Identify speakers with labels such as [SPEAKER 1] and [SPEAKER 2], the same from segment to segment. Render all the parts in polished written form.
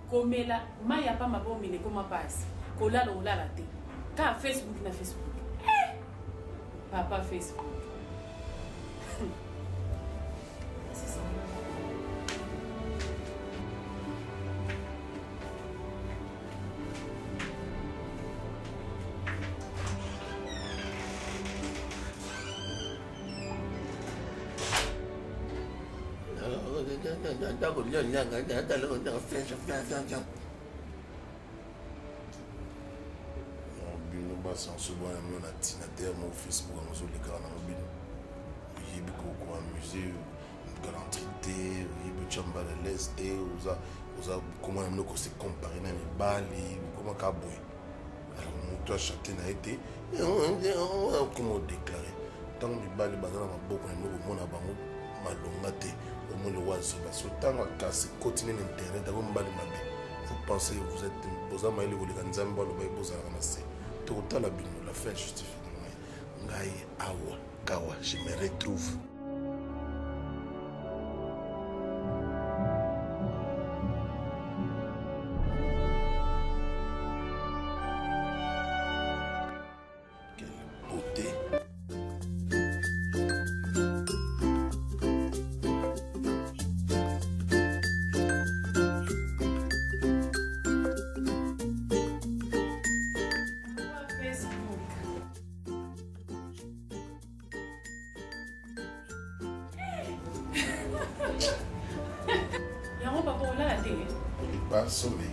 [SPEAKER 1] komela maya pa mabomine koma pasi kolala olala te ka Facebook na Facebook papa Facebook c'est ça
[SPEAKER 2] sans se voir on a tinateur mon Facebook on les gars dans le il y a beaucoup amusé galanterie il y a chamba de l'est oza comment on se comparer na mibali comment kaboy alors mon toi chanter na été comment déclarer tant mibali bazana maboko na mona bango malonga te au monde wazo parce que tant casse continuer l'internet dans mibali mabe vous pensez vous êtes boza maile vous les nzambe lo bay boza na se tout la bino la fin justifie ngai awa kawa je me retrouve sommeil.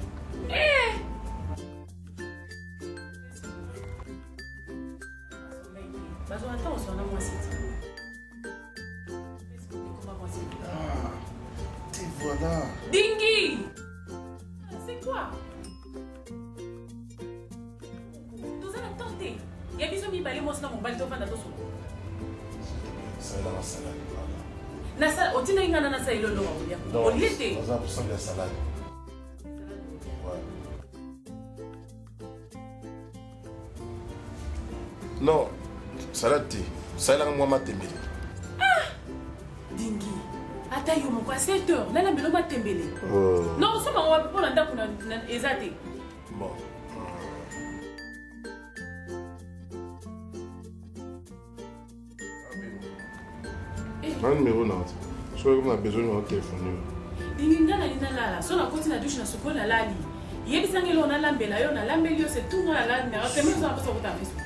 [SPEAKER 2] Ah, te voilà.
[SPEAKER 1] Dingy! C'est quoi? Nous allons tenter. Il y a besoin de m'y moi sinon mon bal de fin d'attention.
[SPEAKER 2] Salade, salade.
[SPEAKER 1] Nasa, on tient un nasa il
[SPEAKER 2] on l'était. On a besoin de salade. Non, salade thé. Salade moi matembele.
[SPEAKER 1] Ah! Dingy. Ata yo mon quoi 7 heures. Là la melo matembele. Non, ça m'a pas pour l'anda pour ezate.
[SPEAKER 2] Bon. Un numéro non. Je crois qu'on a besoin de notre téléphone.
[SPEAKER 1] Dingy ngana lina lala. So na koti na douche na soko la lali. Yebi sangelo na lambela yo na lambeli yo c'est tout na la na. C'est même ça pas ça pour ta Facebook.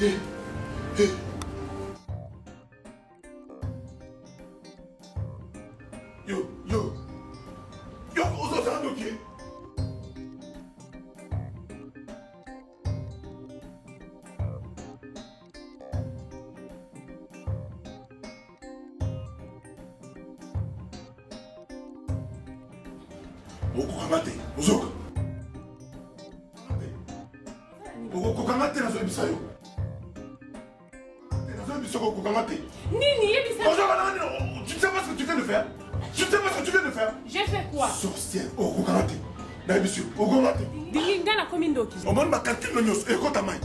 [SPEAKER 2] Yo, aux autres, ok. Okokamate, ozoka. Okokamate na zoe bisayo. Na zoe bisayo okokamate.
[SPEAKER 1] Nini,
[SPEAKER 2] Tu sais pas ce que tu viens de faire? Tu sais pas ce que tu viens de faire?
[SPEAKER 1] J'ai fait quoi?
[SPEAKER 2] Sorcière, okokamate. Na bisayo, okokamate.
[SPEAKER 1] Dingi, ngana komi ndoki.
[SPEAKER 2] On m'a calculé le nyos, écoute main.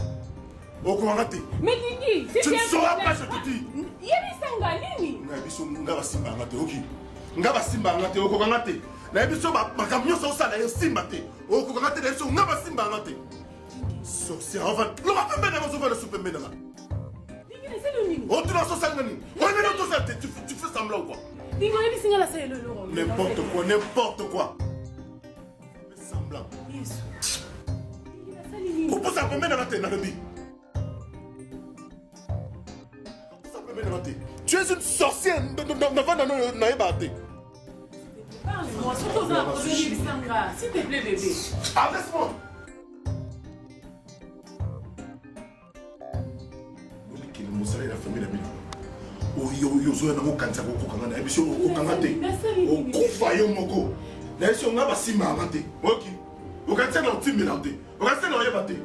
[SPEAKER 2] Okokamate.
[SPEAKER 1] Mais Dingi,
[SPEAKER 2] Tu ne sauras pas, je te dis.
[SPEAKER 1] Yebisanga nini?
[SPEAKER 2] Na bisayo, ngaba simba ngate, ok. Ngaba simba ngate, okokamate. Na biso ba camion so sala yo simba te o ko ngate na biso ngaba simba ngate sorcière enfin lo ba pembe na so fa le soupe mena la
[SPEAKER 1] Dingi c'est le nini
[SPEAKER 2] o tu na so sala nani o na to ça tu fais semblant ou quoi
[SPEAKER 1] Dingi yebi singa la sala lo
[SPEAKER 2] n'importe quoi fais semblant
[SPEAKER 1] Yesu
[SPEAKER 2] ko posa pembe na te na lebi posa pembe na te tu es une sorcière na ebate.
[SPEAKER 1] Parle-moi, surtout dans la première Bissanga. S'il te plaît, bébé.
[SPEAKER 2] Laisse-moi. La famille la mine. Yo na mokanza ko kokanga na biso kokanga te. O kufa yo moko. Na biso ngaba simba ngate. OK. O ka tsena o timela te. O ka tsena o yeba te.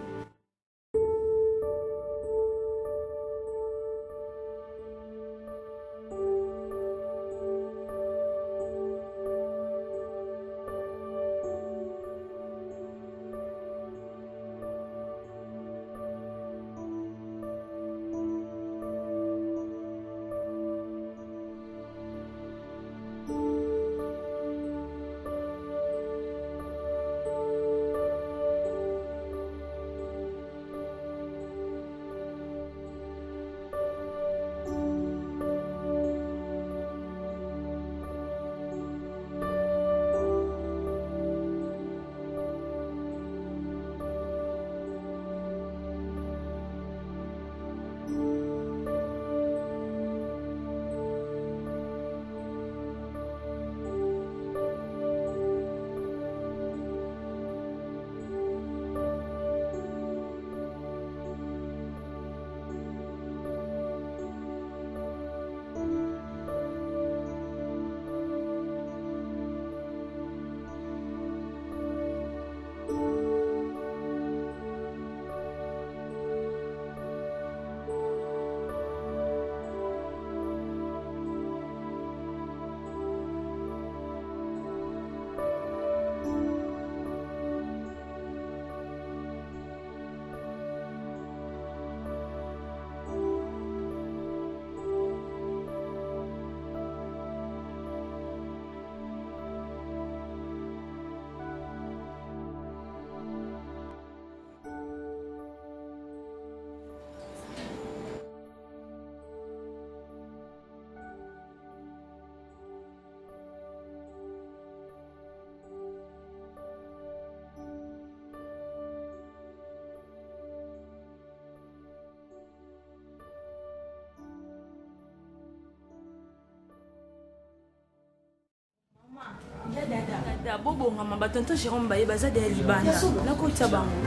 [SPEAKER 3] Dada bobo ngama batonto Jérôme baye baza de libanda nakota bango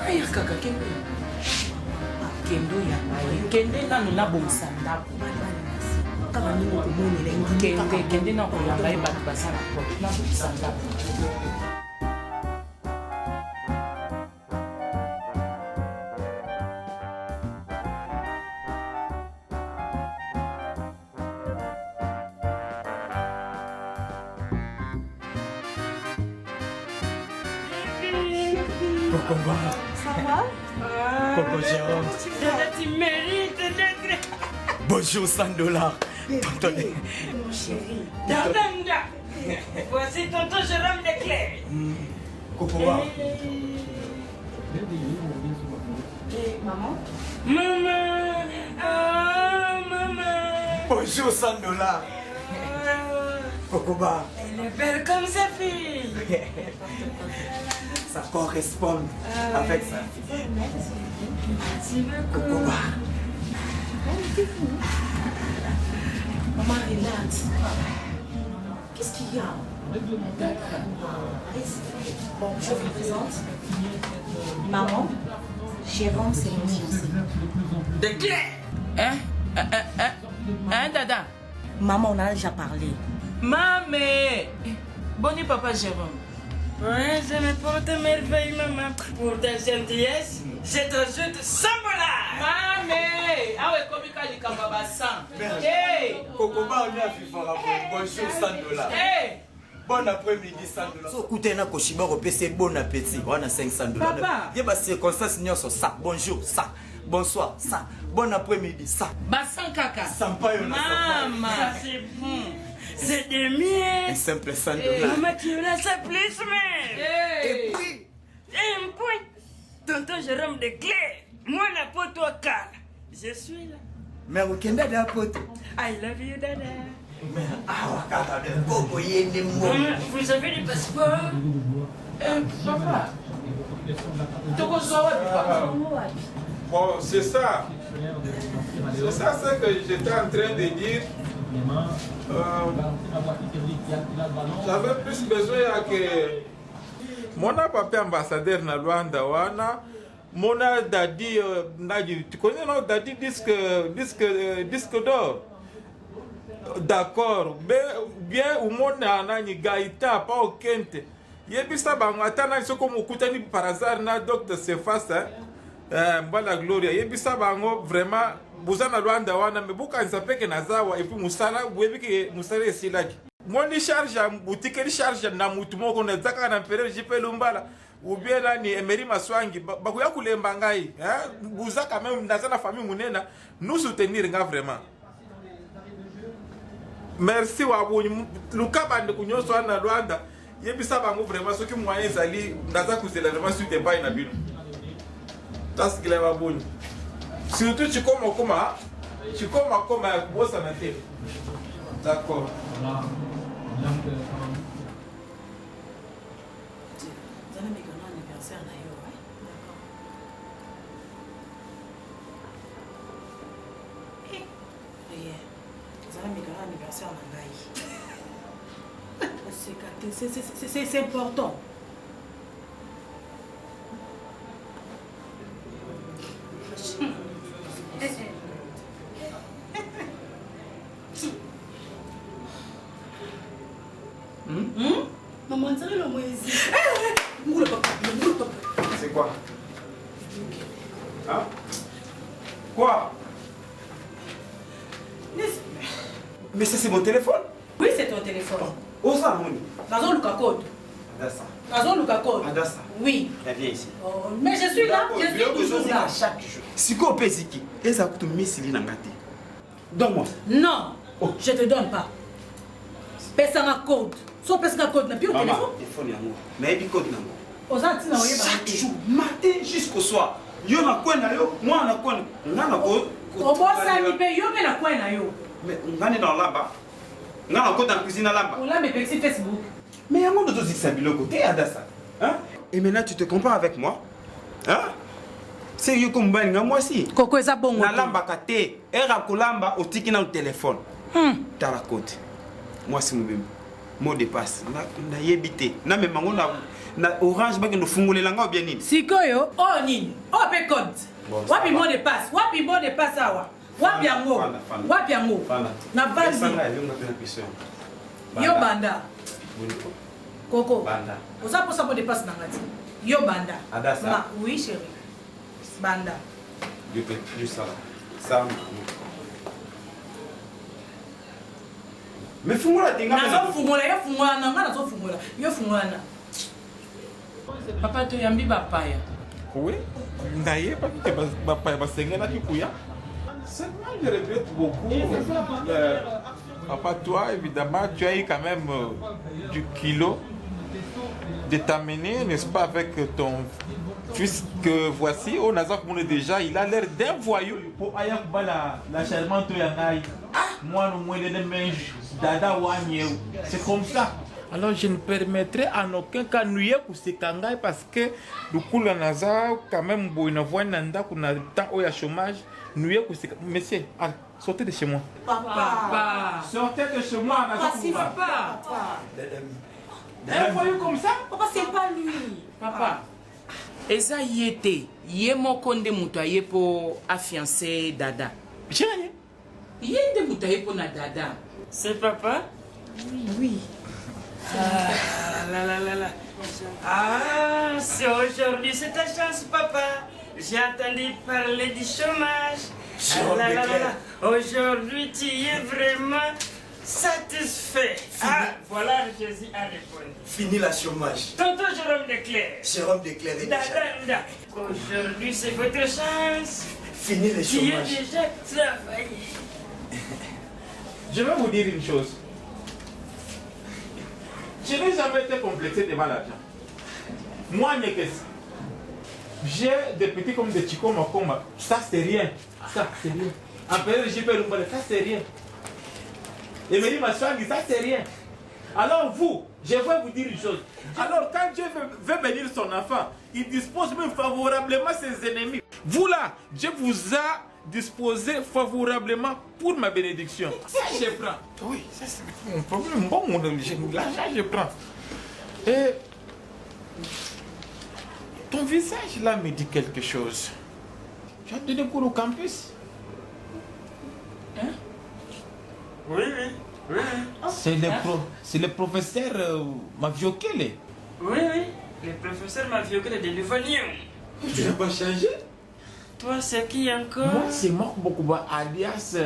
[SPEAKER 4] ay kaka kendo kendo ya kende nanu na bomsa ndapo kaka ningo komonela kende na koyamba ye bato basala na bomsa ndapo
[SPEAKER 5] Coco,
[SPEAKER 3] ça va
[SPEAKER 5] Coco Jérôme.
[SPEAKER 3] tu mérites d'être
[SPEAKER 5] Bonjour, $100. Tonton.
[SPEAKER 3] mon chéri Danda voici tonton Jérôme Leclerc
[SPEAKER 5] Coco,
[SPEAKER 3] maman maman
[SPEAKER 5] bonjour, $100. Coco,
[SPEAKER 3] elle est belle comme sa fille
[SPEAKER 5] ça correspond avec ça. Kokoba.
[SPEAKER 3] Maman, relax. Qu'est-ce qu'il y a? Bon, je vous présente. Maman, Jérôme, c'est mon fiancé.
[SPEAKER 5] Des clés.
[SPEAKER 4] Hein, Dada?
[SPEAKER 3] Maman, on a déjà parlé.
[SPEAKER 4] Mamé! Bonne papa Jérôme.
[SPEAKER 5] Ouais, je me porte merveille, maman. Pour ta gentillesse, je te jette 100 $.
[SPEAKER 4] Mamé! Ah ouais, comme il y a des hey!
[SPEAKER 5] Kokoba, on est à FIFA. Bonjour, 100 $.
[SPEAKER 4] Hey!
[SPEAKER 5] Bon après-midi, 100 $. So, écoutez, na Koshiba, c'est bon appétit. On a 500 $.
[SPEAKER 4] Papa!
[SPEAKER 5] Il y a des circonstances, ça. Bonjour, ça. Bonsoir, ça. Bon après-midi, ça.
[SPEAKER 4] Bassan Kaka.
[SPEAKER 5] Maman!
[SPEAKER 4] Ça c'est bon. C'est des miens.
[SPEAKER 5] Un simple 100 $.
[SPEAKER 4] Maman, tu me laisses plus, mais.
[SPEAKER 5] Et puis,
[SPEAKER 6] Un point. Tonton Jérôme de clé. Moi, la pote au car. Je suis là.
[SPEAKER 5] mais week-end de la pote.
[SPEAKER 6] I love you, Dada.
[SPEAKER 5] Mais, wakata de Koko, yende mo.
[SPEAKER 6] Vous avez du passeport?
[SPEAKER 4] Papa. Toko Zowa, papa.
[SPEAKER 7] Bon, c'est ça. C'est ça ce que j'étais en train de dire. J'avais plus besoin que mon papa ambassadeur na Luanda wana mon dadi tu connais non dadi disque d'or. D'accord, mais bien au monde nani Gaïta pas au Kente. Yebisa bango atana soko mukutani par hasard na docteur Sefasa mbala Gloria yebisa bango vraiment buzana Luanda wana me buka nzapeke nazawa et puis musala bwebiki musala esilaki moni charge boutique ni charge na mutu moko na zaka na pere jipe lumbala ou bien là ni Emery Maswangi bakuya kulemba ngai buza quand même dans la famille munena nous soutenir nga vraiment. Merci wabonyi luka bande kunyoso na Luanda yebisa bango vraiment soki moyen zali ndaza kuzela vraiment suite pas na bino tas kile wabonyi surtout tu comme boss à matin. D'accord.
[SPEAKER 1] C'est important. Maman, c'est le moins ici.
[SPEAKER 7] C'est quoi? Hein? Quoi?
[SPEAKER 5] Mais ça, c'est mon téléphone.
[SPEAKER 1] Oui, c'est ton téléphone.
[SPEAKER 5] Où ça, Moni?
[SPEAKER 1] Dans le code.
[SPEAKER 5] Adassa.
[SPEAKER 1] Dans le code.
[SPEAKER 5] Adassa.
[SPEAKER 1] Oui.
[SPEAKER 5] Viens ici.
[SPEAKER 1] Oh, mais je suis là. Je suis toujours là.
[SPEAKER 5] Chaque jour. Si vous avez Ziki, et ça coûte misili na ngati. Donne-moi.
[SPEAKER 1] Non.
[SPEAKER 5] Oh.
[SPEAKER 1] Je te donne pas. Personne n'a code. Soit personne n'a code. N'a plus au
[SPEAKER 5] Maman,
[SPEAKER 1] téléphone.
[SPEAKER 5] téléphone yango. Mais il code nango.
[SPEAKER 1] Aux Antilles, on y
[SPEAKER 5] Chaque jour, matin jusqu'au soir. Yo na quoi na yo, moi na quoi. Ngana ko.
[SPEAKER 1] Au boss, ça me paye. Yo, mais la quoi na yo.
[SPEAKER 5] Mais ngani dans là-bas. Ngana ko dans cuisine là-bas.
[SPEAKER 1] On l'a mais sur Facebook.
[SPEAKER 5] Mais yango ndo zikisa biloko te Adassa. Hein? Et maintenant tu te compares avec moi? Hein? C'est yo comme bani moi si.
[SPEAKER 1] Koko eza bongo.
[SPEAKER 5] Na lamba kate, era kolamba otiki na téléphone. Tala code. Moi c'est mon bébé. Mot de passe. Na yebité. Na me mango na orange ba que no fungolela nga bien nini.
[SPEAKER 1] Sikoyo, oh nini? Oh pe code. Wapi mot de passe? Wapi mot de passe awa? Wapi yango? Wapi yango? Na bandi. Yo banda. Koko.
[SPEAKER 5] Banda.
[SPEAKER 1] Oza posa mot de passe na ngati. Yo banda.
[SPEAKER 5] Adassa.
[SPEAKER 1] Ma, oui chérie. Banda.
[SPEAKER 5] Je peux plus ça. Ça. Mais fungola tinga.
[SPEAKER 1] Nazo fungola, yo fungola na nga nazo fungola. Yo fungola na.
[SPEAKER 4] Papa to yambi bapaya.
[SPEAKER 7] Oui. D'ailleurs, parce que seulement je regrette beaucoup. Papa, toi, évidemment, tu as eu quand même du kilo de t'amener, n'est-ce pas, avec ton fils que voici. Au Nazak Moune déjà, il a l'air d'un voyou. Pour Ayakuba, la charmante Yangaï. Moi, nous, moi, les ménages, Dada Wanyeu. C'est comme ça. Alors je ne permettrai en aucun cas nuye kusekangai parce que du coup la naza quand même boina voina nda kuna temps au chômage nuye kuseka. Monsieur, allez, sortez de chez moi.
[SPEAKER 4] Papa.
[SPEAKER 7] Sortez de chez moi,
[SPEAKER 4] Papa.
[SPEAKER 7] Elle voyait comme ça?
[SPEAKER 3] Papa, c'est pas lui.
[SPEAKER 4] Papa. Eza yete, ye moko nde mutu aye po afiancé Dada.
[SPEAKER 7] J'ai gagné.
[SPEAKER 4] Ye nde mutu aye po na Dada.
[SPEAKER 6] C'est papa?
[SPEAKER 3] Oui.
[SPEAKER 6] Là. Ah, c'est aujourd'hui, c'est ta chance, papa. J'ai entendu parler du chômage. Aujourd'hui, tu es vraiment satisfait. Ah, voilà, Jésus a répondu.
[SPEAKER 8] Fini la chômage.
[SPEAKER 6] Tonton Jérôme Desclés.
[SPEAKER 8] Jérôme Desclés.
[SPEAKER 6] Dada. Aujourd'hui, c'est votre chance.
[SPEAKER 8] Fini le
[SPEAKER 6] Tu as
[SPEAKER 8] chômage.
[SPEAKER 6] déjà travaillé.
[SPEAKER 7] Je vais vous dire une chose. Je n'ai jamais été complexé devant l'argent. Moi, j'ai des petits comme des chicos macomba. Ça, c'est rien. Ça, c'est rien. Après, j'ai peur de ça, c'est rien. Et me dit, ma soeur, ça, c'est rien. Alors, vous, je vais vous dire une chose. Alors, quand Dieu veut bénir son enfant, il dispose même favorablement ses ennemis. Vous, là, Dieu vous a disposé favorablement pour ma bénédiction. Ça, je prends. Oui, ça, c'est mon problème. Bon, l'argent, je prends. Et ton visage, là, me dit quelque chose. Tu as donné cours au campus? Hein?
[SPEAKER 6] Oui.
[SPEAKER 7] C'est le professeur Maviokele.
[SPEAKER 6] Oui. Le professeur m'a violé de l'Ivonium.
[SPEAKER 7] Tu n'as pas changé?
[SPEAKER 6] Toi, c'est qui encore?
[SPEAKER 7] Moi, c'est Marc Bokuba alias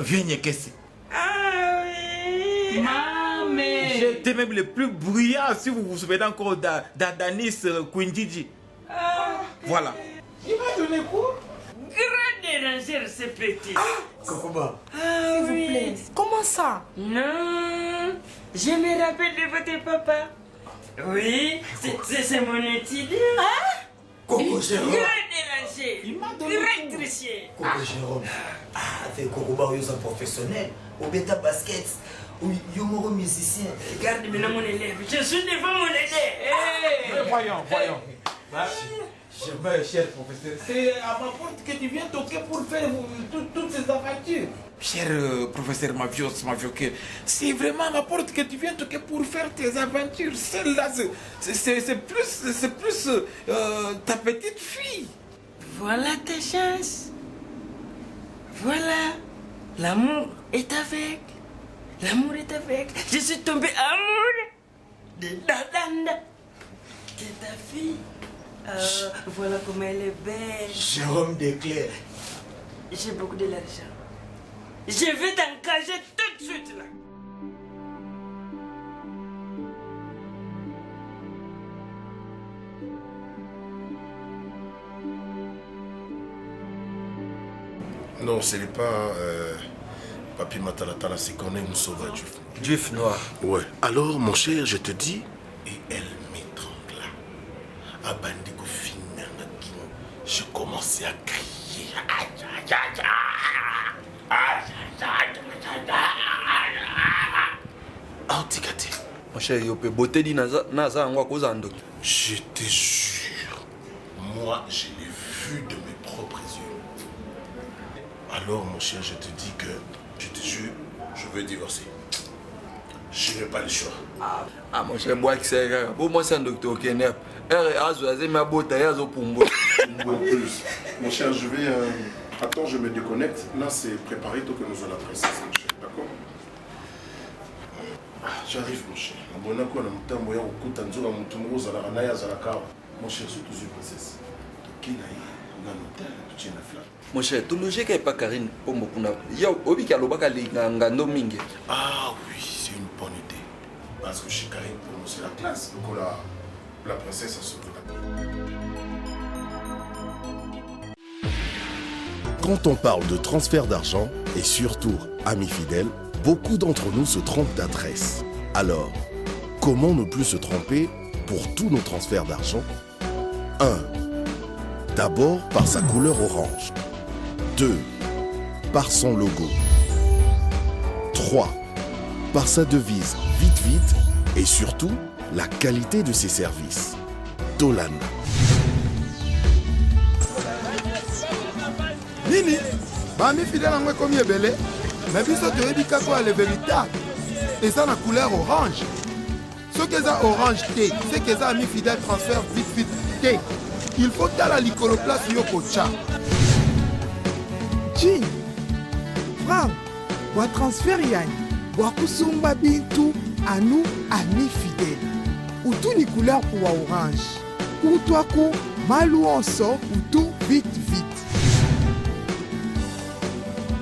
[SPEAKER 7] Vignekesse.
[SPEAKER 6] Ah oui.
[SPEAKER 4] Mamé.
[SPEAKER 7] J'étais même le plus bruyant, si vous vous souvenez encore d'Adanis Kwindjiji. Voilà. Il m'a donné quoi?
[SPEAKER 6] Grand dérangeur, ce petit.
[SPEAKER 8] Kokoba.
[SPEAKER 6] Ah
[SPEAKER 3] S'il vous plaît. Comment ça?
[SPEAKER 6] Non, je me rappelle de votre papa. Oui, c'est mon étudiant.
[SPEAKER 8] Coco Jérôme.
[SPEAKER 6] Grand dérangeur.
[SPEAKER 7] Il m'a donné
[SPEAKER 6] Grand trichier.
[SPEAKER 8] Coco Jérôme. Ah, avec Kokoba, il est professionnel. Au bêta basket. Oui, il est musicien.
[SPEAKER 6] Regarde maintenant mon élève. Je suis devant mon élève.
[SPEAKER 7] Voyons. Cher professeur, c'est à ma porte que tu viens toquer pour faire toutes ces aventures. Cher professeur Mavioke, c'est vraiment à ma porte que tu viens toquer pour faire tes aventures. Celle-là, c'est plus ta petite fille.
[SPEAKER 6] Voilà ta chance. Voilà. L'amour est avec. L'amour est avec. Je suis tombé amoureux de Dadanda. Qui est ta fille. Voilà comment elle est belle.
[SPEAKER 8] Jérôme Desclés.
[SPEAKER 6] J'ai beaucoup de l'argent. Je vais t'engager tout de suite là.
[SPEAKER 2] Non, ce n'est pas Papi Matalatala, c'est qu'on est Moussova Diouf.
[SPEAKER 8] Juif noir.
[SPEAKER 2] Ouais. Alors, mon cher, je te dis, et elle m'étrangla. Abandiko Finangaki. Je commençais à crier. Ah, Tikati.
[SPEAKER 8] Mon cher, il peut beauté di naza ngwa koza ndoki.
[SPEAKER 2] Je te jure, moi, je l'ai vu de mes propres yeux. Alors, mon cher, je te dis que, je te jure, je veux divorcer. Je n'ai pas le choix.
[SPEAKER 8] Ah, mon cher, moi qui sais, bon, moi c'est un docteur Kenep. Ma beauté,
[SPEAKER 2] En plus, mon cher, je vais... Attends, je me déconnecte. Là, c'est préparé, donc que nous allons la princesse, mon cher. D'accord? J'arrive, mon cher. Mon cher, surtout une princesse.
[SPEAKER 8] mon cher, tout le jeu qui est pas Karine, pour moi, yo, obi ki alobaka ngando mingi.
[SPEAKER 2] Ah oui, c'est une bonne idée. Parce que chez Karine, pour nous, c'est la classe. Donc la princesse a sauvé la vie.
[SPEAKER 9] Quand on parle de transfert d'argent, et surtout amis fidèles, beaucoup d'entre nous se trompent d'adresse. Alors, comment ne plus se tromper pour tous nos transferts d'argent? 1. D'abord par sa couleur orange. 2. Par son logo. 3. Par sa devise vite vite et surtout la qualité de ses services. Tolanda.
[SPEAKER 10] Nini, Bami fidèle en comme belé, mais biso te dit quoi le véritable. Et ça la couleur orange. Ce que ça orange thé, c'est que ça ami fidèle transfert vite thé. Il faut la l'icoloplace yokocha.
[SPEAKER 11] Jean, Franck, wa transfert yann, wa kusumba bintu à nous amis fidèles. Ou tout ni couleur pour orange. Ou toi ko malou on sort ou tout vite.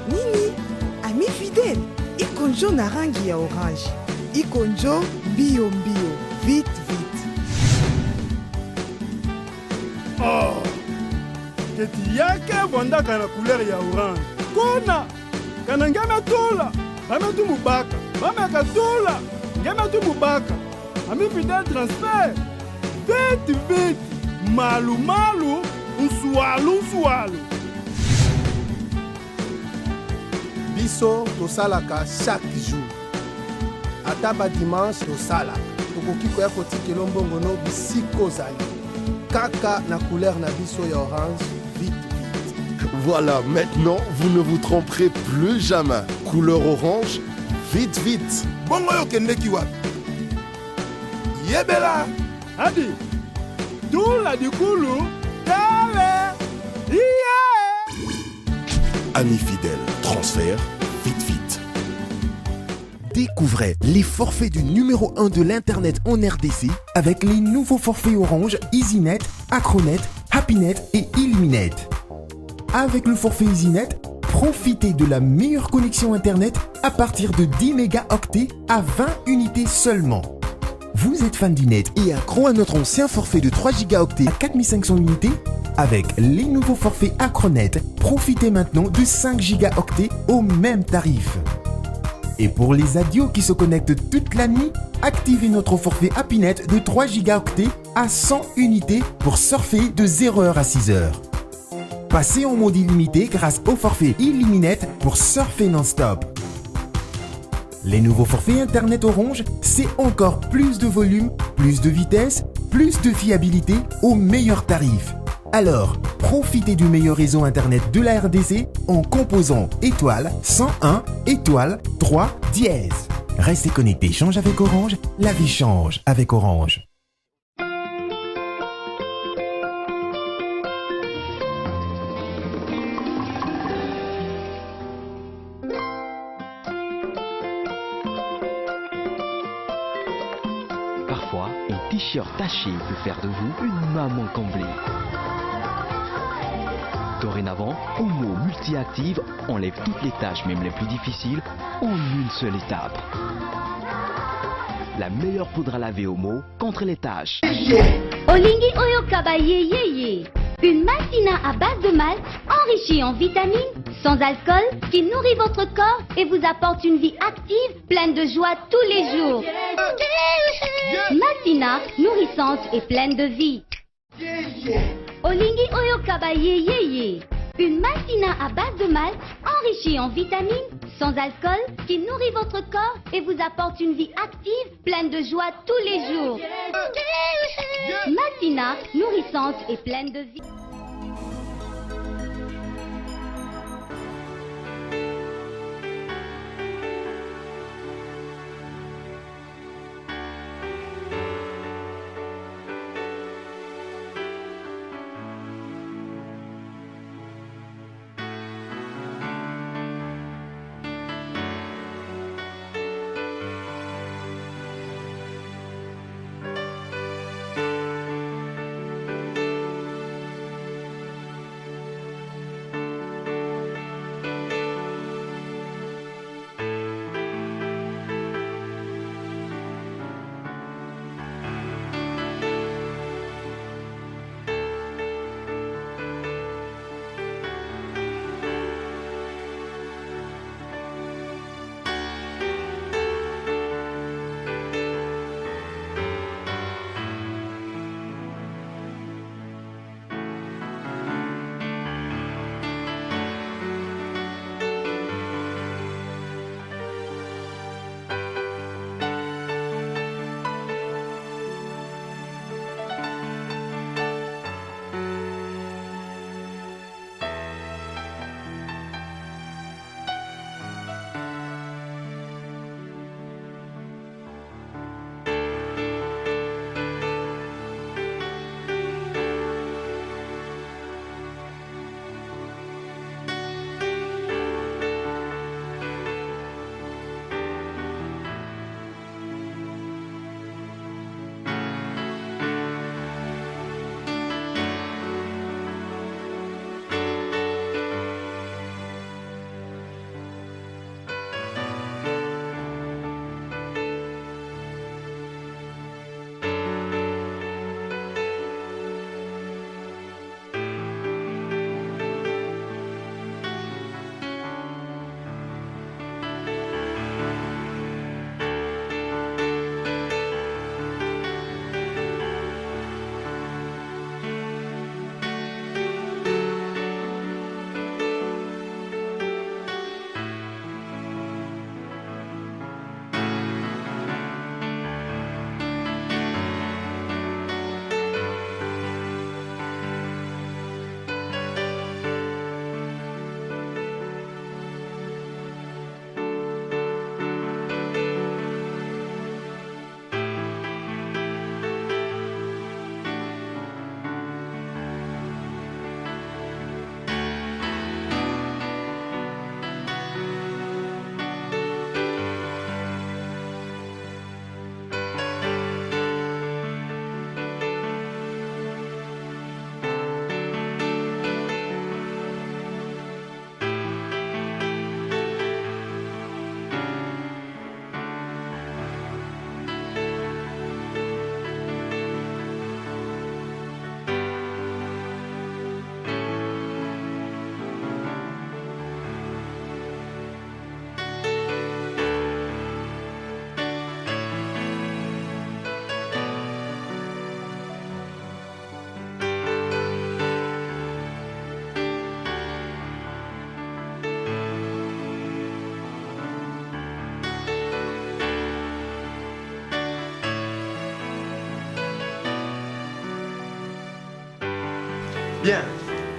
[SPEAKER 11] Nini, ami fidèle, ikonjo na rangi ya orange. Ikonjo mbio, vite.
[SPEAKER 12] Oh, keti yake bondaka na couleur ya orange. Kona, kana ngeme tola, bame tu mubaka, bame katola, ngeme tu mubaka. Ami fidèle transfert. Vite, malu, unsualu.
[SPEAKER 10] Biso tosalaka chaque jour. Ataba dimanche tosala. Tokoki koya kotikela mbongo no bisiko zali. Kaka na couleur na biso ya orange, vite.
[SPEAKER 9] Voilà, maintenant, vous ne vous tromperez plus jamais. Couleur orange, vite.
[SPEAKER 10] Bongo yo kende kiwa. Yebela.
[SPEAKER 12] Adi, tout la dikulu, tale, yeah.
[SPEAKER 9] Amis fidèles, transfert, vite. Découvrez les forfaits du numéro 1 de l'Internet en RDC avec les nouveaux forfaits Orange, EasyNet, Acronet, HappyNet et Illuminet. Avec le forfait EasyNet, profitez de la meilleure connexion Internet à partir de 10 mégaoctets à 20 unités seulement. Vous êtes fan du net et accro à notre ancien forfait de 3 gigaoctets à 4500 unités? Avec les nouveaux forfaits Acronet, profitez maintenant de 5 gigaoctets au même tarif. Et pour les adios qui se connectent toute la nuit, activez notre forfait HappyNet de 3 gigaoctets à 100 unités pour surfer de 0h à 6h. Passez en mode illimité grâce au forfait Illuminet pour surfer non-stop. Les nouveaux forfaits Internet Orange, c'est encore plus de volume, plus de vitesse, plus de fiabilité au meilleur tarif. Alors, profitez du meilleur réseau Internet de la RDC en composant étoile 101 étoile 3 dièse. Restez connectés, change avec Orange, la vie change avec Orange.
[SPEAKER 13] Parfois, un t-shirt taché peut faire de vous une maman comblée. Dorénavant, Omo Multi-Active enlève toutes les tâches, même les plus difficiles, en une seule étape. La meilleure poudre à laver Omo contre les tâches.
[SPEAKER 14] Olingi Oyokaba Yeye. Une maltina à base de malt, enrichie en vitamines, sans alcool, qui nourrit votre corps et vous apporte une vie active, pleine de joie tous les jours. Maltina, nourrissante et pleine de vie. Olingi Oyokaba Yeye. Une maltina à base de malt, enrichie en vitamines, sans alcool, qui nourrit votre corps et vous apporte une vie active, pleine de joie tous les jours. Maltina, nourrissante et pleine de vie.
[SPEAKER 15] Bien,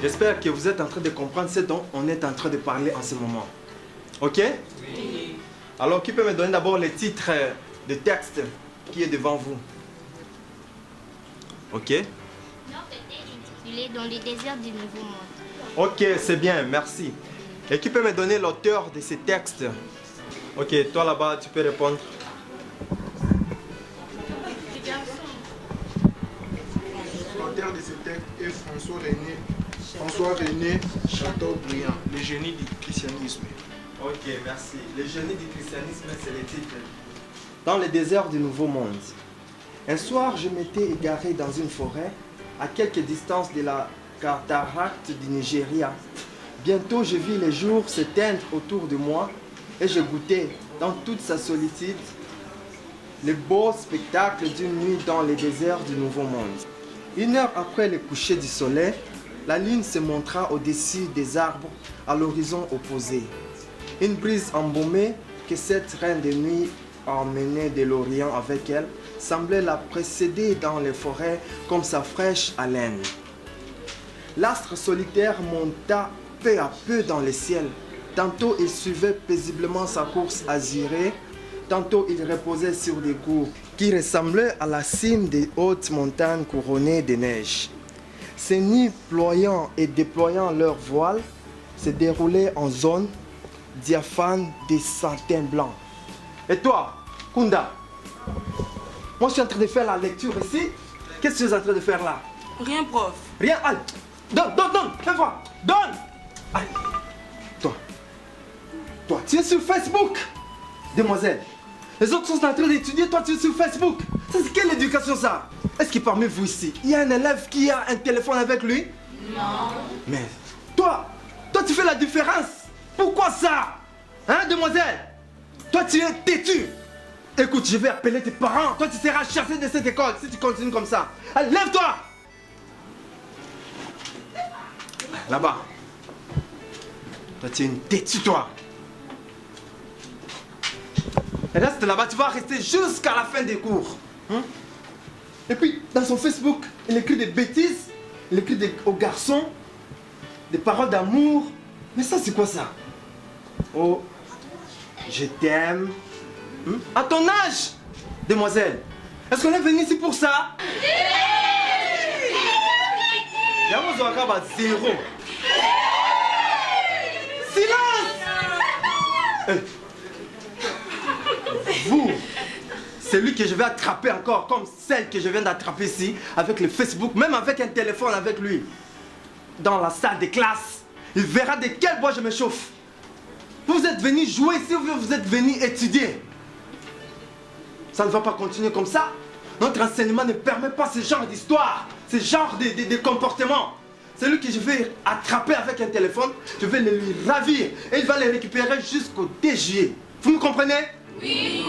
[SPEAKER 15] j'espère que vous êtes en train de comprendre ce dont on est en train de parler en ce moment. Ok? Oui. Alors, qui peut me donner d'abord le titre de texte qui est devant vous? Ok?
[SPEAKER 16] Notre était intitulé Dans les déserts du Nouveau Monde.
[SPEAKER 15] Ok, c'est bien, merci. Et qui peut me donner l'auteur de ces textes? Ok, toi là-bas, tu peux répondre.
[SPEAKER 10] L'auteur de ce texte est François René Chateaubriand, le génie du christianisme.
[SPEAKER 15] Ok, merci. Le génie du christianisme, c'est le titre. Dans le désert du Nouveau Monde. Un soir, je m'étais égaré dans une forêt, à quelque distance de la cataracte du Nigeria. Bientôt, je vis les jours s'éteindre autour de moi et je goûtais, dans toute sa solitude, le beau spectacle d'une nuit dans les déserts du Nouveau Monde. 1 heure après le coucher du soleil, la lune se montra au-dessus des arbres à l'horizon opposé. Une brise embaumée que cette reine de nuit emmenée de l'Orient avec elle semblait la précéder dans les forêts comme sa fraîche haleine. L'astre solitaire monta peu à peu dans le ciel. Tantôt il suivait paisiblement sa course azurée, tantôt il reposait sur des groupes qui ressemblaient à la cime des hautes montagnes couronnées de neige. Ces nids ployant et déployant leurs voiles se déroulaient en zones diaphanes de satin blanc. Et toi, Kunda, moi je suis en train de faire la lecture ici. Qu'est-ce que tu es en train de faire là?
[SPEAKER 4] Rien, prof.
[SPEAKER 15] Rien, allez. Donne, fais voir. Donne. Allez. Toi, tu es sur Facebook, demoiselle. Les autres sont en train d'étudier, toi tu es sur Facebook. Ça, c'est quelle éducation ça? Est-ce que parmi vous ici, il y a un élève qui a un téléphone avec lui? Non. Mais toi tu fais la différence. Pourquoi ça? Hein, demoiselle? Toi tu es têtu. Écoute, je vais appeler tes parents. Toi tu seras chassé de cette école si tu continues comme ça. Allez, lève-toi. Là-bas. Toi tu es une têtue, toi. Et reste là-bas, tu vas rester jusqu'à la fin des cours. Hein? Et puis, dans son Facebook, il écrit des bêtises, il écrit aux garçons, des paroles d'amour. Mais ça, c'est quoi ça? Oh, je t'aime. Hein? À ton âge, demoiselle, est-ce qu'on est venu ici pour ça? Yamo Zouakaba, 0. Silence! Vous, celui que je vais attraper encore, comme celle que je viens d'attraper ici, avec le Facebook, même avec un téléphone avec lui, dans la salle de classe, il verra de quel bois je me chauffe. Vous êtes venu jouer ici, vous êtes venu étudier. Ça ne va pas continuer comme ça. Notre enseignement ne permet pas ce genre d'histoire, ce genre de comportement. Celui que je vais attraper avec un téléphone, je vais le lui ravir et il va le récupérer jusqu'au 2 juillet. Vous me comprenez? Oui.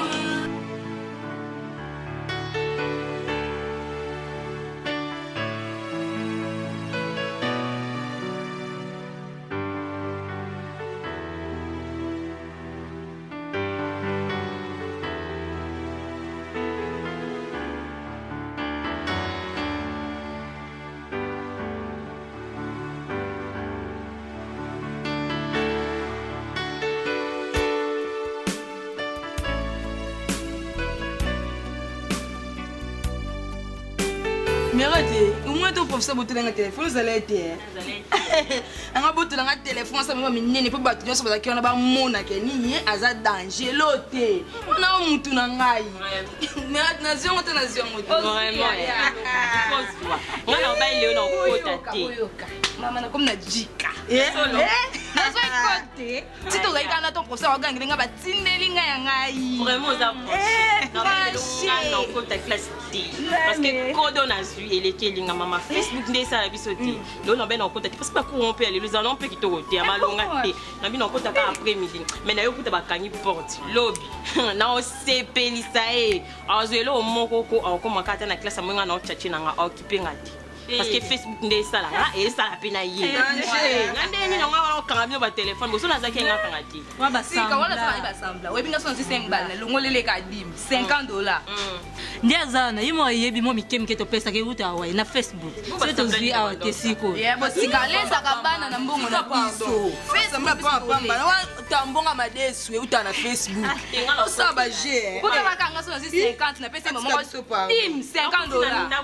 [SPEAKER 4] Mais arrêtez, au moins ton professeur botte dans le téléphone, vous allez être. On a botte dans le téléphone, ça me met nene pour battre sur parce qu'on a pas mona que ni aza danger loté. On a un mutu na ngai. Mais nation on nation
[SPEAKER 17] vraiment. On a ba ile na kota te.
[SPEAKER 4] Maman na comme na jika. Na zo côté. Si tu regardes ton professeur on gagne nga ba tindeli nga ya ngai.
[SPEAKER 17] Vraiment ça. Na kota classe T. Parce que kodo na zu ele kelinga mama Facebook ndesa la bisoté. Lo na ben na kota parce que pas qu'on peut aller les allons peut qui te roter amalonga te. Na bi na kota ka après midi. Mais na yo kuta ba kanyi porte. Lobby. Na o sepelisa e. Azelo moko ko akoma kata na classe mwenga na ochachi na nga occuper ngati. parce que Facebook nde sala et ça la pena yé ngande ni nga wa kanga ba téléphone bo so na zaki nga kanga ti
[SPEAKER 18] wa ba sambla wala ba sambla we binga so 5 balles lo ngolele ka dim $50
[SPEAKER 19] ndia zana yimo yebi mo mikemke to pesa ke uta wa na Facebook c'est to zi awa tesiko
[SPEAKER 18] bo sikalesa kabana na mbongo na biso
[SPEAKER 6] Facebook pamba wa tambonga madesu uta na Facebook ça ba je
[SPEAKER 18] ko ba kanga so 50 na pesa mo dim $50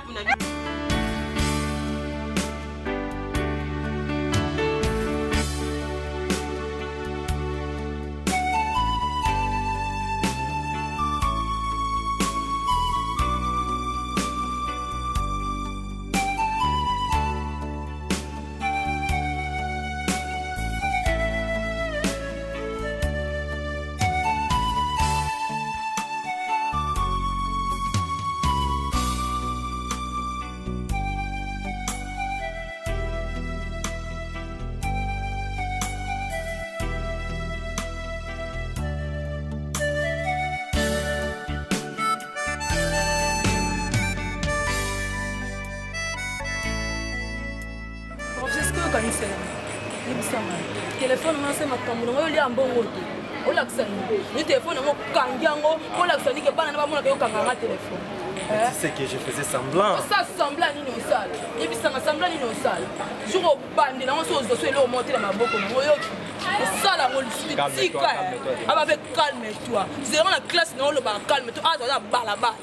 [SPEAKER 6] téléphone on sema tambulo ngoyo lia mbongo to ola kusani ni téléphone ngo kangiango ola kusani ke bana na bamona ke okanga téléphone
[SPEAKER 15] c'est que je faisais semblant
[SPEAKER 6] ça semblant ni au sale et puis ça semblant ni au sale sur au bande na so zo so le monter na maboko ngoyo sala ngo tika aba be calme toi c'est vraiment la classe non le ba calme toi ah ça bala bala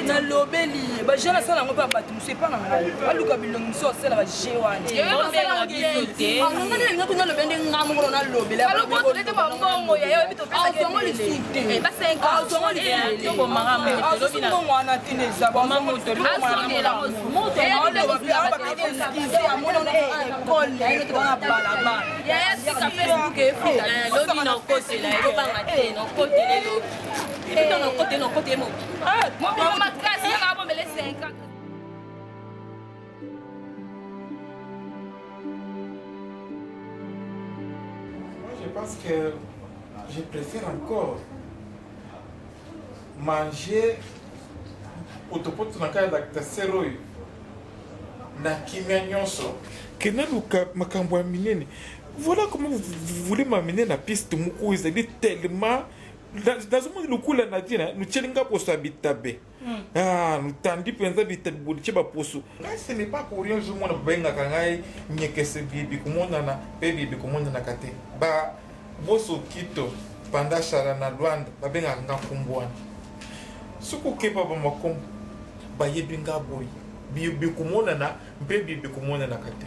[SPEAKER 6] na lobeli bajana asala yango mpe bato mosu epa na ngai baluka bilongi mosu asala baje wanaangani kuna lobe nde nga mokolo na lobelaazongo lisuteazongo wana tine eza
[SPEAKER 7] Je pense que je préfère encore manger autopoto na kaya lactaser oyo na kimia nyonso ke naluka makambo ya minene. Voilà comment vous voulez m'amener na piste moko ezali tellement dans le monde lokula na dina nous tchelinga poso habitabe nous tandi penza bitabe boliche ba poso ce n'est pas pour rien je mona benga kangai nyekese bibi kumona na bibi kumona na kate ba boso kito panda shara na Rwanda ba benga ngakumbwana suku kepa ba makom ba yebinga boy bibi kumona na bibi kumona na kate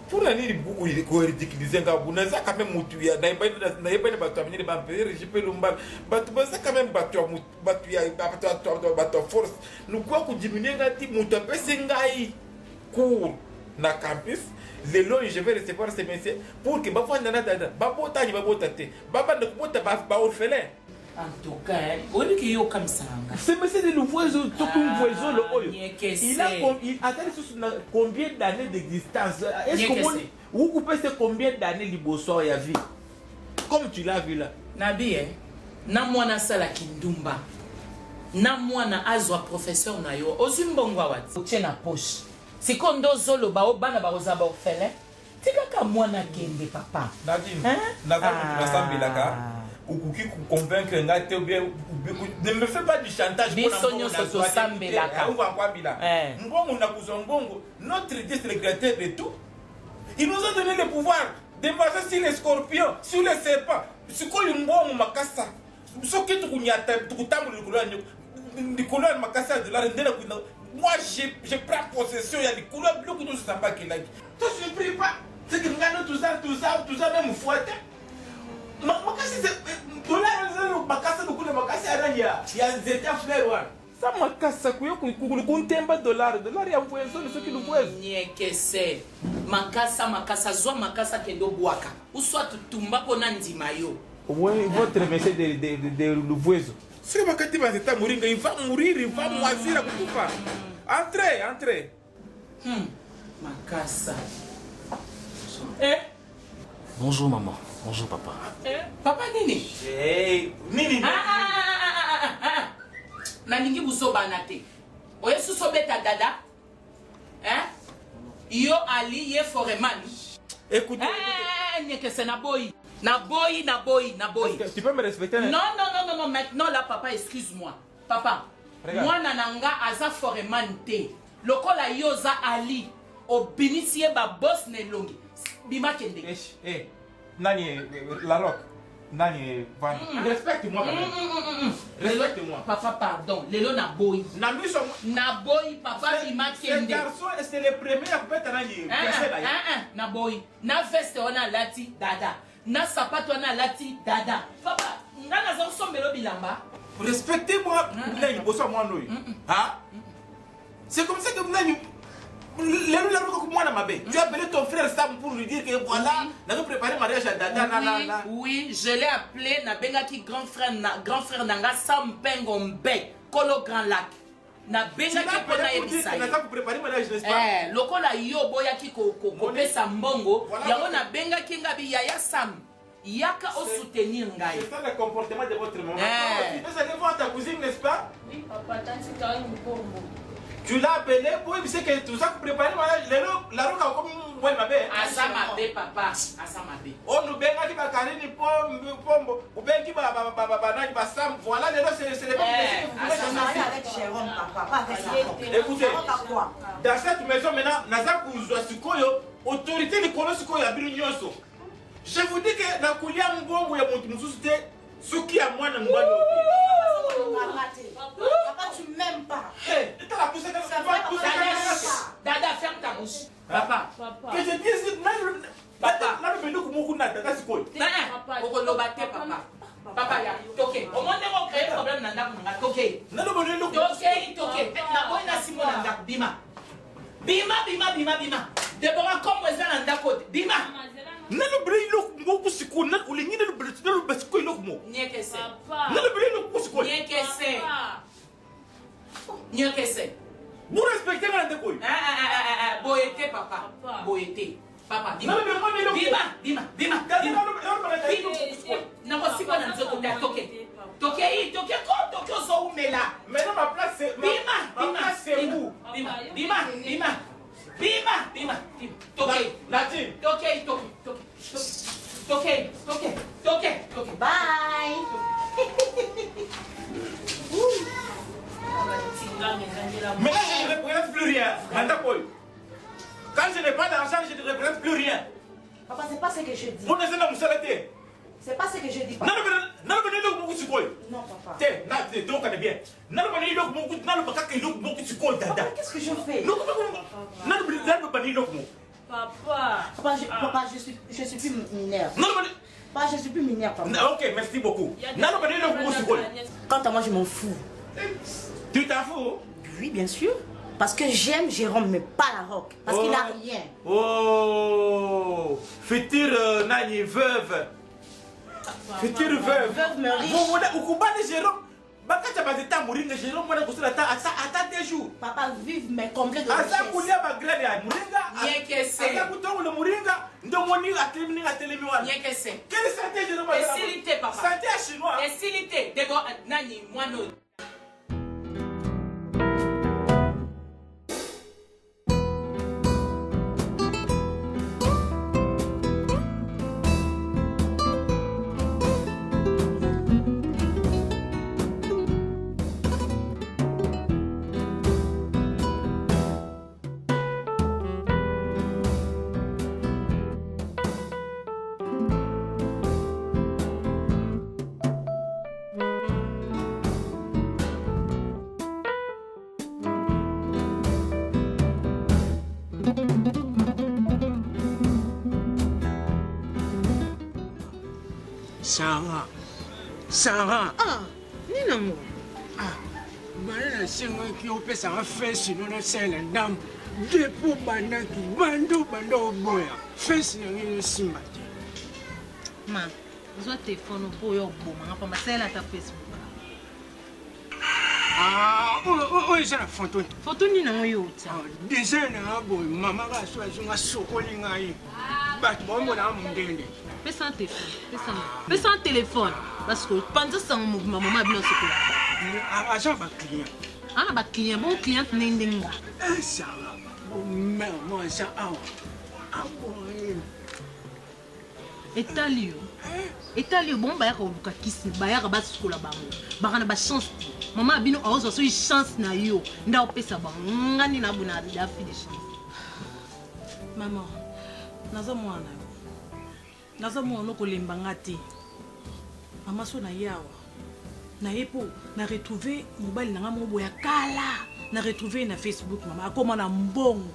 [SPEAKER 7] pour la nuit beaucoup il est ridiculisé quand vous n'avez quand même mutu ya n'avez pas battu amener les bampères je peux l'ombar battu ça quand même battu force nous quoi que diminuer ngati mutu pesengai cours na campus les lois je vais recevoir ces messieurs pour que bafwa ndana dada babota ni babota te baba ne kubota ba orphelin.
[SPEAKER 4] En tout cas, on dit qu'il y a comme ça.
[SPEAKER 7] C'est monsieur de voisin, tout un voisin le oyo. Il a combien d'années d'existence? Est-ce que vous coupez combien d'années liboso ya vie? Comme tu l'as vu là.
[SPEAKER 4] Nabi na mwana sala kindumba. Na mwana azwa professeur na yo. Ozimbongwa wati. Uchena poche. Sikondo zolo ba obana ba ozaba orphelin. Tika ka mwana kende papa.
[SPEAKER 7] Nadine. Nasambilaka. Ou qui convaincre ngate ou bien ne me fais pas du chantage pour notre Dieu c'est le créateur de tout. Il nous a donné le pouvoir de marcher sur les scorpions, sur les serpents. C'est quoi le mbongo makasa? Ce qui tu kunyata tukutambu le couleur makasa de la rendez moi je prends possession il y a des couleurs bleues que nous sommes pas qui là. Toi je ne prie pas. C'est que nous gagnons tout ça même fouetté. Makasi dollar makasa dokule makasi aranya ya nzeta fleur wana sa makasa kuyo kuntemba dollar ya mwezo ni soki lubwezo
[SPEAKER 4] nyekese makasa zwa makasa kendo bwaka uswa tutumba pona ndima yo
[SPEAKER 7] au moins votre message de lubwezo C'est ma carte va mourir, il va mourir, il va moisir à Kutufa. Entrez, entrez.
[SPEAKER 4] Ma casse.
[SPEAKER 20] Bonjour maman, bonjour papa.
[SPEAKER 4] Papa Nini.
[SPEAKER 7] Nini.
[SPEAKER 4] Nalingi buso banate. Oye suso beta dada. Yo Ali ye foreman.
[SPEAKER 7] Écoutez.
[SPEAKER 4] C'est na boy. Na boy.
[SPEAKER 7] Tu peux me respecter?
[SPEAKER 4] Non, maintenant là papa, excuse-moi. Papa,
[SPEAKER 7] regarde.
[SPEAKER 4] Moi nananga aza foreman te. Lokola yoza Ali. Obinisie ba boss nelongi. Bima kende.
[SPEAKER 7] Nani, la rock. Nani, Van. Respecte-moi quand même. Respecte-moi.
[SPEAKER 4] Papa, pardon. Lelo na boy. Na boy, papa, bima kende.
[SPEAKER 7] Ce garçon, c'est le premier à peut-être Nani.
[SPEAKER 4] Na boy. Na veste wana lati, dada. Na sapato wana lati, dada. Papa, ngana za sombelo bilamba.
[SPEAKER 7] Respectez-moi. Nani, bossa moi nous. C'est comme ça que vous n'avez. Tu as appelé ton frère Sam pour lui dire que voilà, nous avons préparé le mariage à Dada.
[SPEAKER 4] Oui, je l'ai appelé Nabenga qui grand frère Nanga Sam Pengombe, Kolo Grand Lac. Nabenga qui pona ebisa.
[SPEAKER 7] Tu as préparé le mariage, n'est-ce pas?
[SPEAKER 4] Lokola yo boya ki ko pesa mbongo, yango Nabenga ki ngabi yaya Sam. Yaka au soutenir ngai.
[SPEAKER 7] C'est ça le comportement de votre maman. Vous allez voir ta cousine, n'est-ce pas?
[SPEAKER 1] Oui, papa, tant que tu as une bombe.
[SPEAKER 7] Tu l'as appelé pour lui dire que tout ça pour préparer le mariage. La roque a comme moi ma belle.
[SPEAKER 4] Asamabe papa, asamabe.
[SPEAKER 7] On nous benga qui va carrer ni pombo, ou bien qui va nani va sam. Voilà les c'est les
[SPEAKER 3] pommes. Avec Jérôme papa, pas avec ça.
[SPEAKER 7] Écoutez, dans cette maison maintenant, naza kuzwa sikoyo, autorité de kolo sikoyo ya birinyoso. Je vous dis que na kulia mbongo ya muntu mususu te, suki ya mwana mbano.
[SPEAKER 3] Papa, tu m'aimes pas.
[SPEAKER 4] Dada, ferme ta bouche. Papa.
[SPEAKER 7] Que je dise, papa.
[SPEAKER 4] Papa, ya, toke. Au moins, on crée un problème dans la toke. Toke. Na boy na simo na ndako. Bima. Deborah, comme vous êtes dans la Bima.
[SPEAKER 7] Nalo bri lo ngoku siko na ulingi nalo bri nalo basiko lo mo.
[SPEAKER 4] Nyekese.
[SPEAKER 7] Nalo bri lo kusiko.
[SPEAKER 4] Nyekese.
[SPEAKER 7] Vous respectez ma ndeko.
[SPEAKER 4] Boyete papa. Boyete. Papa. Bima. Nako siko na nzoto ta toke. Toke ko zo umela.
[SPEAKER 7] Maintenant ma place c'est où?
[SPEAKER 4] Bima. Toke.
[SPEAKER 7] Latine.
[SPEAKER 3] Toke. Bye.
[SPEAKER 7] Mais là, je ne représente plus rien. Quand je n'ai pas d'argent, je ne représente plus rien.
[SPEAKER 3] Papa, c'est pas ce que je dis.
[SPEAKER 7] Vous n'êtes pas m'arrêter.
[SPEAKER 3] C'est pas ce que je dis, papa. Non, papa. Qu'est-ce que je fais? Papa, je suis plus mineure. Papa, je suis plus mineure, papa.
[SPEAKER 7] Ok, merci beaucoup.
[SPEAKER 3] Quant à moi, je m'en fous.
[SPEAKER 7] Tu t'en fous?
[SPEAKER 3] Oui, bien sûr. Parce que j'aime Jérôme, mais pas la rock. Parce qu'il n'a rien.
[SPEAKER 7] Oh, future nani veuve. Future veuve.
[SPEAKER 3] Veuve me riche.
[SPEAKER 7] Vous voulez ukubane Jérôme? Bakata bazeta mouringa Jérôme mwana kusula ta attends des jours.
[SPEAKER 3] Papa, vive mes complets de richesse.
[SPEAKER 7] Asa kulia bagrade ya mouringa.
[SPEAKER 4] Nyekese.
[SPEAKER 7] Asa kutongo le mouringa. Ndo moni atelemi wana.
[SPEAKER 4] Nyekese.
[SPEAKER 7] Quelle santé Jérôme?
[SPEAKER 4] Facilité papa.
[SPEAKER 7] Santé à chinois.
[SPEAKER 4] Facilité. Dego nani mwano.
[SPEAKER 6] Sarah.
[SPEAKER 21] Ah, Nina mo.
[SPEAKER 6] Bana singo ki opesa nga face no na sela ndam. Depo banda ki bando boya. Face na ngi simba.
[SPEAKER 19] Ma, zo telefone po yo boma ngapa masela ta Facebook.
[SPEAKER 12] Ah, eza na photo.
[SPEAKER 19] Photo ni na yo ta.
[SPEAKER 12] Design na boy, mama ga so azunga sokoli ngai. Bato bombo na mundende.
[SPEAKER 19] Pesa un téléphone. Pesa un téléphone. Parce que pendant ça, maman a bien ce
[SPEAKER 12] Agent ba client.
[SPEAKER 19] Ah, ba client, bon client n'endenga.
[SPEAKER 12] Ça va. Mais moi ça ah. Ah bon. Etalio
[SPEAKER 19] bon ba ya ko buka kisi ba ya ba skola bango. Ba kana ba chance. Maman a bien ozo so chance na yo. Nda opesa bango ngani na buna da fi de chance. Maman, naza mwana. Naza mwana ko lemba ngati. Maman so na yawa. Na yepo na retrouver mobile na ngamo boya kala. Na retrouver na Facebook maman akoma na mbongo.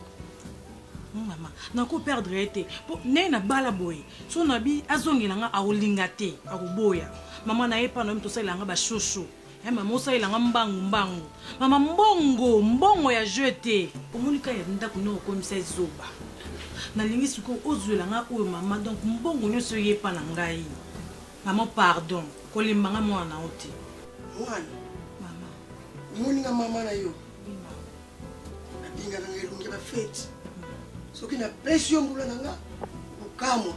[SPEAKER 19] Maman, na ko perdre été. Po ne na bala boy. So na bi azongela nga aolinga te, akoboya. Maman na yepa na mto sala nga ba shosho. Maman sala nga mbangu. Maman mbongo ya jeté. Omulika ya ndako no komisa zoba. Na lingi suko ozwela nga oyo maman donc mbongo nyoso yepa na ngai. Maman pardon, ko limbanga mwana oti.
[SPEAKER 21] Mwana. Mama. Muninga mama na yo. Na pinga na ngelunge ba fete. Soki na pression mbula nanga ukamwa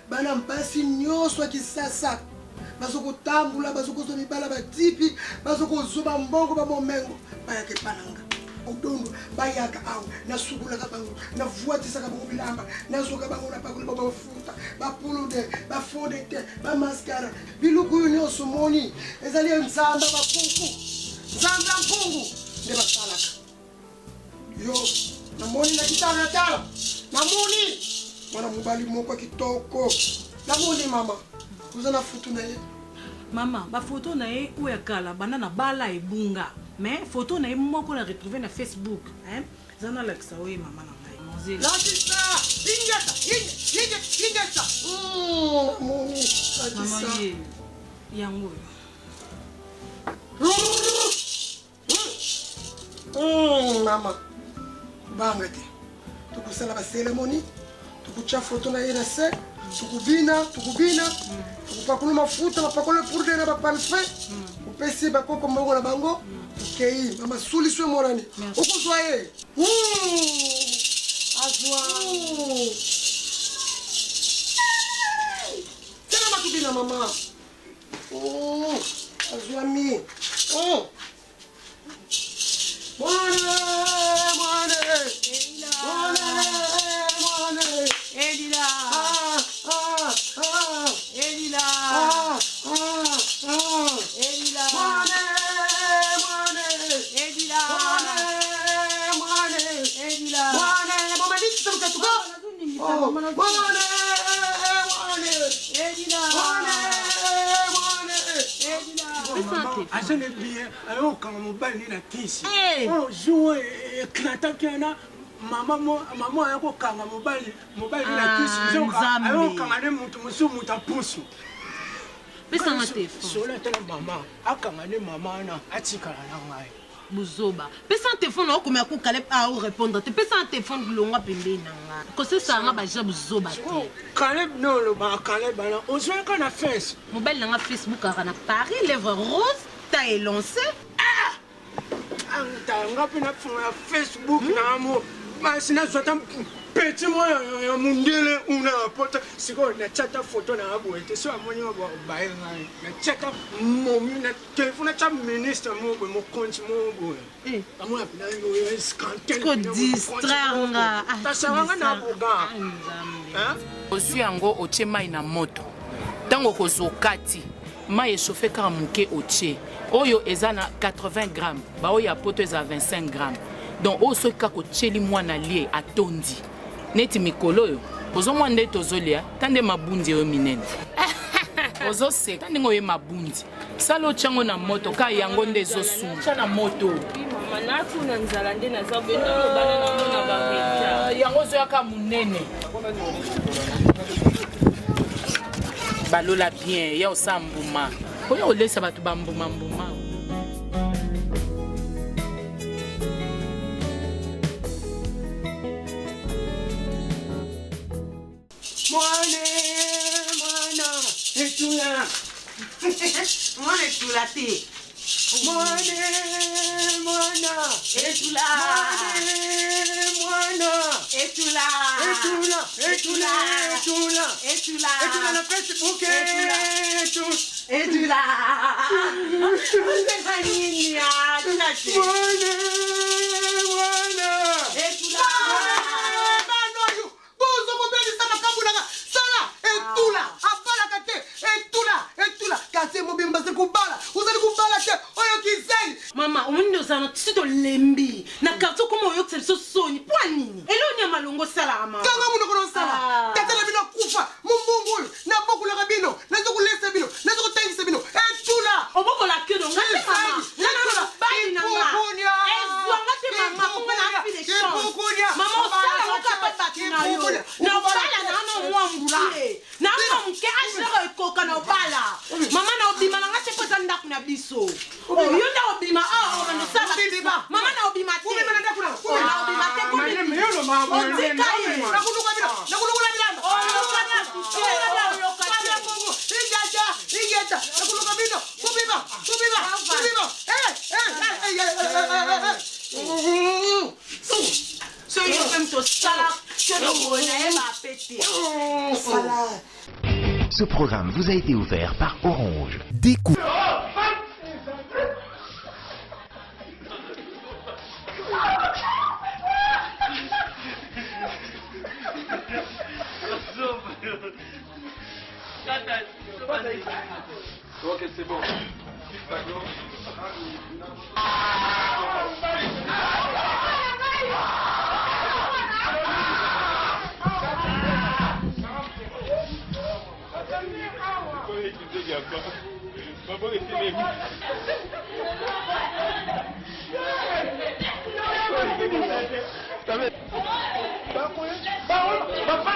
[SPEAKER 21] bana mpasi nyoso kisasa bazoko tambula bazoko zo mibala batipi bazoko zuba mbongo ba momengo bayake pananga odondo bayaka aw na sukula ka bango na vuatisa ka bango bilamba na soka bango na pakula ba futa ba pulude ba fondete ba mascara biluku nyoso moni ezali nzamba ba pungu nzamba pungu ne basalaka yo namoni na kitana tala namoni mwana mobali moko kitoko namoni mama kuza na foto na ye
[SPEAKER 19] mama ba foto na ye oya kala bana na bala ebunga mais foto na ye moko na retrouver na Facebook zana laksa oye mama na ngai mozeli
[SPEAKER 21] la tisa ingeta namoni
[SPEAKER 19] mama ye yango
[SPEAKER 21] mama bangate tukusala ba ceremony tukucha foto na yena se tukubina tukupakula mafuta mapakole pour de na parfum upesi ba koko mbongo na bango ukei mama suli swe morani ukuzwa ye azwa tena matubina mama azwa mi
[SPEAKER 12] Asane bien, ayo kanga mobali na kisi. Oh, jouer éclatant kiana maman yako kanga mobali na kisi. Ayo kanga ne mutu muta pusu.
[SPEAKER 19] Pesa ngate.
[SPEAKER 12] Sola tena mama, akanga ne mama na atikala na ngai.
[SPEAKER 19] Buzoba. Pesa téléphone o komya ko kale a o répondre. Te pesa téléphone longa pembe nanga. Ko se sa nga ba ja buzoba te.
[SPEAKER 12] Kale no lo ba kale bana. On se ka na face.
[SPEAKER 19] Mobile nanga Facebook a na Paris lèvres rose. T'as élancé?
[SPEAKER 12] Ah! Anga pina fona Facebook na mo. Mas na zota petit moi ya mundele una pota siko na chata photo na abo ete so amoni ba ba ngai na chata mo na téléphone cha ministre mo mo compte mo bo amona pina yo scantel
[SPEAKER 19] ko distraire nga
[SPEAKER 12] tasanga na boga
[SPEAKER 4] osu yango otie mai na moto tango kozokati mai echauffe kaka moke otie oyo eza na 80 grammes ba oyo ya poto eza 25 grammes donc oyo soki kaka otieli mwana lie atondi neti mikolo oyo ozomwa nde tozolia tande mabundi oyo minene ozoseka tandenge oye mabundi sala otyango na moto ka yango nde ezosunga na moto yango ozoyaka monene balola bien ya osa mbuma oya olesa bato bambuma
[SPEAKER 21] Mwana etula te
[SPEAKER 19] Mama, umundo sana tito lembi. Na karto como yo que so soni. Kwa nini? Elo ni malongo sala ama.
[SPEAKER 21] Kanga muno kono sala. Tatela bino kufa. Mumbungu na boku la bino. Na zo kulesa bino. Na zo kutengisa bino. Etula.
[SPEAKER 19] Oboko la kedo ngate mama. Na bali na ma. Ezwa ngate mama ko na fi de chance. Mama osala ngoka papa na yo. Na bala na no mwambula. Na no mke ashero ikoka na bala. Mama na obima ngate ko zanda kuna biso. Yonda obima ndo sala biba. Mama na obima te. Obima na ndakuna. Na obima te ko ni. Meyolo mama. Otikaye. Na kuluka bila. Na kuluka bila. Olokana. Olokana bongo. Ingaja. Ingeta. Na kuluka bila. Kubiba. Kubiba. Kubiba. So you fais to sala. Que no bona ema pété. Sala.
[SPEAKER 13] Ce programme vous a été offert par Orange. Découvrez.
[SPEAKER 7] Ok, c'est bon.
[SPEAKER 12] Papa,